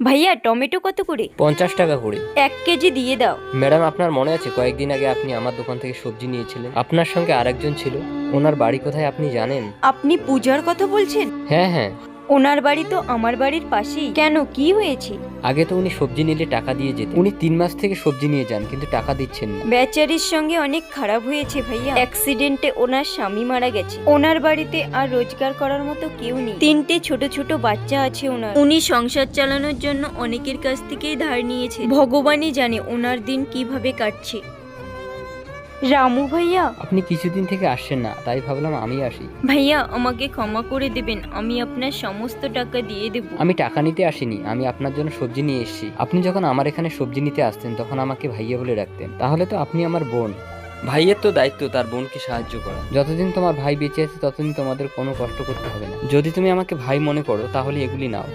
ভাইয়া টমেটো কত করে? 50 টাকা করে। 1 কেজি দিয়ে দাও। ম্যাডাম, আপনার মনে আছে কয়েকদিন আগে আপনি আমার দোকান থেকে সবজি নিয়েছিলেন? আপনার সঙ্গে আরেকজন ছিল। ওনার বাড়ি কোথায় আপনি জানেন? আপনি পূজার কথা বলছেন? হ্যাঁ হ্যাঁ। ওনার বাড়ি তো আমার বাড়ির পাশেই। কেন, কি হয়েছে? আগে তো উনি সবজি নিলে টাকা দিয়ে যেতেন। উনি 3 মাস থেকে সবজি নিয়ে যান কিন্তু টাকা দিচ্ছেন না। বেচারির সঙ্গে অনেক খারাপ হয়েছে ভাইয়া। অ্যাক্সিডেন্টে ওনার স্বামী মারা গেছে। ওনার বাড়িতে আর রোজগার করার মতো কেউ নেই। 3টে ছোট ছোট বাচ্চা আছে ওনার। উনি সংসার চালানোর জন্য অনেকের কাছ থেকেই ধার নিয়েছে। ভগবানই জানে ওনার দিন কিভাবে কাটছে। রামু ভাইয়া। আপনি কিছুদিন থেকে আসছেন না, তাই ভাবলাম আমি আসি। ভাইয়া আমাকে ক্ষমা করে দেবেন, আমি আপনার সমস্ত টাকা দিয়ে দেব। আমি টাকা নিতে আসিনি, আমি আপনার জন্য সবজি নিয়ে এসেছি। আপনি যখন আমার এখানে সবজি নিতে আসতেন তখন আমাকে ভাইয়া বলে রাখতেন। তাহলে তো আপনি আমার বোন। ভাইয়ের তো দায়িত্ব তার বোনকে সাহায্য করা। যতদিন তোমার ভাই বেঁচে আছে ততদিন তোমাদের কোনো কষ্ট করতে হবে না। যদি তুমি আমাকে ভাই মনে করো তাহলে এগুলি নাও।